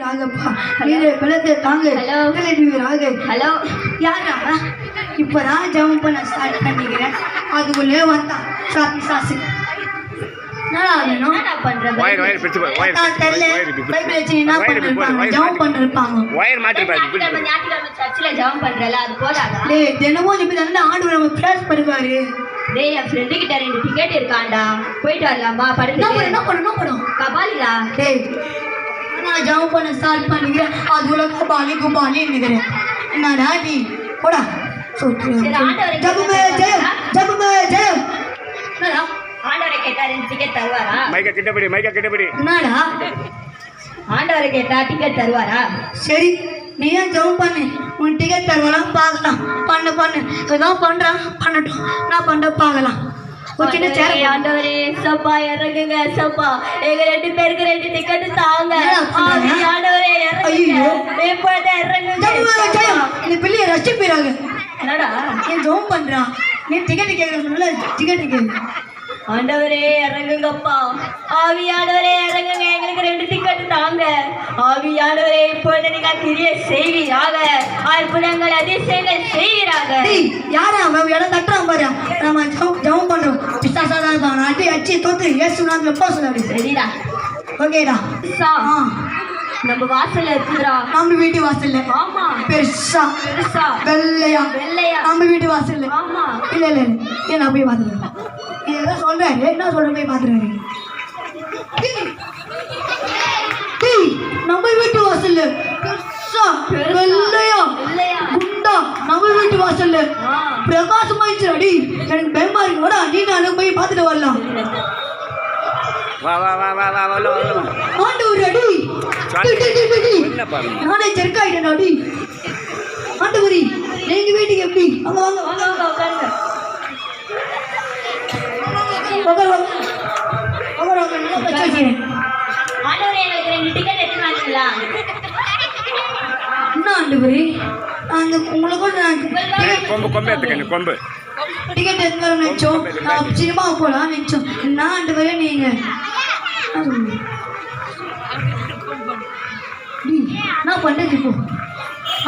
வீராகப்பா வீர பலத்தை தாங்க வீராக. ஹலோ யாரா? இப்பதான் ஜம்ப் பண்ண ஸ்டார்ட் பண்ணிக்கிறேன், அதுக்குள்ளே வந்தான் சாப்பி சாசு. டேய் என் ஃப்ரெண்டு கிட்ட 2 டிக்கெட் இருக்காண்டா, போயிட்டு வரலாமா? கபாலிடா. டேய் நான் ஜம்ப் பண்ண ஸ்டார்ட் பண்ணிக்கிறேன், அதுக்குள்ள கபாலி குபாலி நிக்கிறேன். என்னடா நீ போடா ஆண்டவரை கேட்டா 2 டிக்கெட் தருவாரா? மைக்க கிட்டபடி என்னடா ஆண்டவரை கேட்டா டிக்கெட் தருவாரா? சரி நீ ஏன் ஜம்ப் பண்ணு, உன் டிக்கெட் தருவாலாம் பார்க்கலாம். பண்ணு ஏதோ பண்றான் பண்ணட்டும், நான் பண்ண பார்க்கலாம். ஆண்டவரே சப்பா இறங்குங்க சப்பா, எங்க 2 பேருக்கு 2 டிக்கெட் தாங்க. ஆண்டவரே இறங்குங்க. இந்த பிள்ளைய ரஷ்டி போயிடாங்க. என்னடா ஏன் ஜம்ப் பண்றான்? நீ டிக்கெட் கேட்கறதுனால டிக்கெட் கேட்கு. ஆண்டவரே இறங்குங்கப்பா, ஆவியானவரே இறங்குங்க, எங்களுக்கு 2 டிக்கெட் தாங்க. ஆவியானவரே இப்பொழுது நீங்க கிரிய செய்வீராக, அற்புதங்கள் அதிசயங்கள் செய்வீராக. யாரா அவன் இடம் தட்டுறான் பாரு, நம்ம ஜம்ப் பண்றோம். பிசாசாதான் இருப்பான், அடி அச்சு தோத்து ஏசு நாமத்துல போ சொல்ல. சரிடா ஓகேடா. நம்ம வாசல்ல இருக்குதுடா, நம்ம வீட்டு வாசல்ல. ஆமா பெருசா வெள்ளையா நம்ம வீட்டு வாசல்ல. ஆமா இல்ல ஏன் நான் போய் பாத்துறேன். ஏதோ சொல்றேன், என்ன சொல்றேன் போய் பாத்துறேன். நம்ம வீட்டு வாசல்ல வெள்ளையா குண்டா நம்ம வீட்டு வாசல்ல பிரகாசமாயிடுச்சு. அடி எனக்கு பயமா இருக்கு, வர நீ நானும் போய் பாத்துட்டு வரலாம். ஆண்டவர் அடி நானே செருக்காயிட்டேன். அடி ஆண்டவரி எங்க வீட்டுக்கு எப்படி? அங்க வாங்க உட்காருங்க. டிக்கெட் எடுத்து நினைச்சோம், சினிமா போலாம் நினைச்சோம். என்ன ஆண்டவரே நீங்க என்ன பண்றது இப்போ?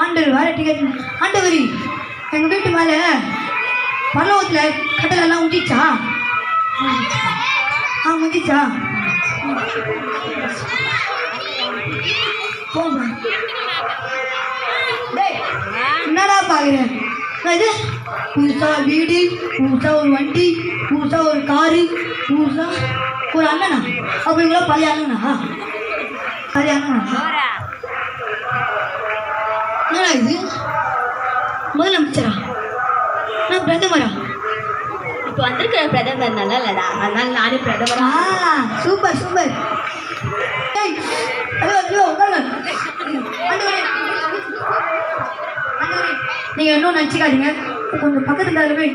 ஆண்டவர் வேற டிக்கெட். ஆண்டவரி எங்க வீட்டு மேல பரலோகத்துல கட்டல் எல்லாம் முடிச்சா? முடிச்சா? என்னடா பாக்குறேன்? இது புதுசா வீடு, புதுசா ஒரு வண்டி, புதுசா ஒரு காரு, புதுசா ஒரு அண்ணனா? அப்படிங்களா? பழைய அண்ணனா? என்னடா இது? முதலமைச்சரா? நான் பிரதமரா? இப்போ வந்திருக்கிற பிரதமர் நல்லா இல்லடா, அதனால நானும் பிரதமரா. சூப்பர். நீங்க இன்னும் நினைச்சுக்காதீங்க, கொஞ்சம் பக்கத்துல போய்.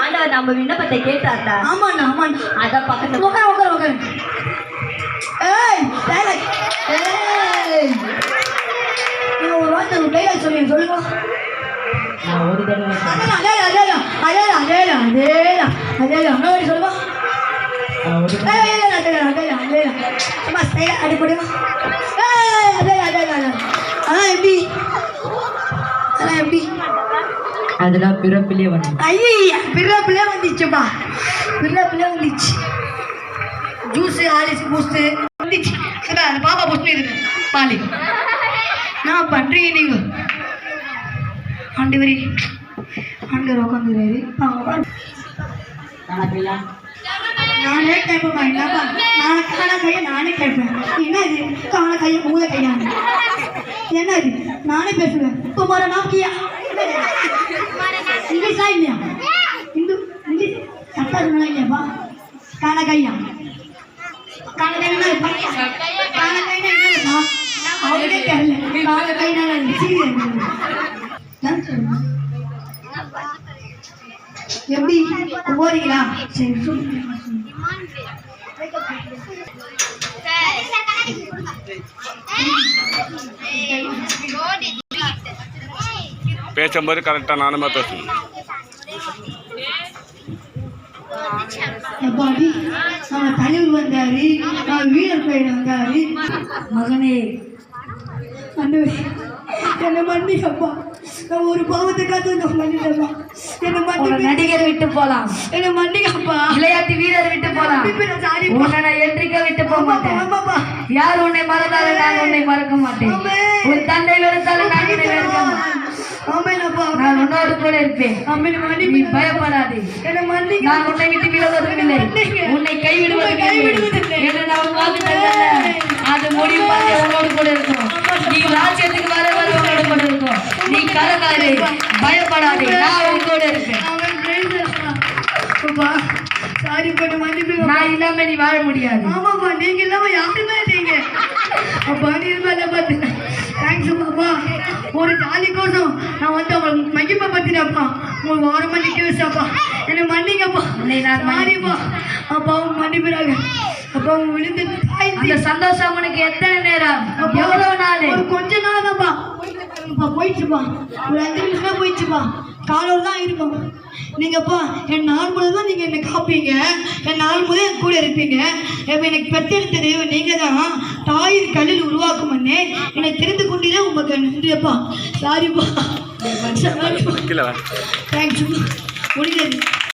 ஆண்டவர் நம்ம விண்ணப்பத்தை கேட்டார்டா. ஆமாண்ணா அதான் பக்கத்துல உட்காரு. நீங்க ஒரு வார்த்தை டைலாக் சொல்லுங்க. அதெல்லாம் பிறப்பிலே வந்து பிறப்பிலே வந்துச்சுப்பா. பிறப்பிலே வந்துச்சு. ஜூஸ் ஆலிஸ் பூஸ்ட் வந்துச்சு. அந்த பாப்பா பூஸ்ட் இது பாலி நான் பண்றீங்க நீங்க. ஆண்டவரே ஆண்டவர் உட்காந்துறாரு. நானே கேட்பேன். என்னப்பா நான் காண கையை நானே கேட்பேன். என்ன இது காண கையை மூல கையான? என்ன இது? நானே பேசுவேன். तुम्हारा नाम क्या? इंग्लिश आई नहीं हिंदू इंग्लिश अच्छा सुना नहीं है बा काना कहिया काना कहिया ना काना कहिया ना आवड़े कह ले काना कहिया ना सीरियस जान सुन எப்படி போறீங்களா? சரி பேசும்போது கரெக்டாக நானுமா பேசணும். நம்ம தலைவர் வந்தாரு, நான் வீரர் கோயில் வந்தாரு. மகனே ஆண்டவரே என்னை மன்னிக்கப்பா. நான் ஒரு பாவத்தை காத்து மன்னிக்கப்பா. என்னை மன்னிப்பு. நடிகர் விட்டு போலாம், என்னை மன்னிக்கப்பா. விளையாட்டு வீரர் விட்டு போலாம், சாரி உன்னை நான் என்றைக்க விட்டு போக மாட்டேன். ஆமாப்பா. யார் உன்னை மறந்தாலும் நான் உன்னை மறக்க மாட்டேன். உன் தந்தை வெறுத்தாலும் நான் உன்னை வெறுக்க மாட்டேன். ஆமேனப்பா. நான் உன்னோடு கூட இருப்பேன். ஆமென். நீ மன்னிப்பு. பயப்படாதே. என்னை மன்னிக்க. நான் உன்னை விட்டு விலகுவதும் இல்லை, உன்னை கைவிடுவதில்லை என்று நான் உன் வாக்கு தந்தேன். அது முடிவு பண்ணி உன்னோடு கூட இருக்கும். நீ ராஜ்யத்துக்கு வர வர உன்னோடு கூட இருக்கும். நீ கலங்காதே, பயப்படாதே, நான் உன் கூட இருப்பேன். ஆமென். praise the Lord. அப்பா சாரி பண்ண மன்னிப்பு. நான் இல்லாம நீ வாழ முடியாது. ஆமாப்பா, நீங்க இல்லாம யாருமே இல்லைங்க. அப்பா நீ இருந்தா பார்த்து தேங்க்ஸ் அப்பா. ஒரு ஜாலி கோசம் நான் வந்து அவங்களை மகிமை பத்தினப்பா உங்களுக்கு ஓரமா நிக்க வச்சாப்பா. என்னை மன்னிங்கப்பா. உன்னை நான் சாரிப்பா. அப்பாவும் மன்னிப்புறாங்க. அப்பாவும் விழுந்து அந்த சந்தோஷம் உனக்கு எத்தனை நேரம், எவ்வளவு நாள்? ஒரு கொஞ்ச நாள் தான்ப்பா. போயிடுச்சுப்பா. ஒரு 5 நிமிஷம் தான் போயிடுச்சுப்பா. காலையில் தான் இருக்கும். நீங்கப்பா என் நாள் முழுவதும் நீங்கள் என்னை காப்பீங்க. என் நாள் முழுவதும் என் கூட இருப்பீங்க. இப்போ எனக்கு பெற்றெடுத்த தெய்வம் நீங்கள் தான். தாயின் கல்லில் உருவாக்கும் அண்ணே என்னை தெரிந்து கொண்டீரே உங்களுக்கு நன்றியப்பா. சாரிப்பா. கீழே தேங்க்ஸ். முடிஞ்சது.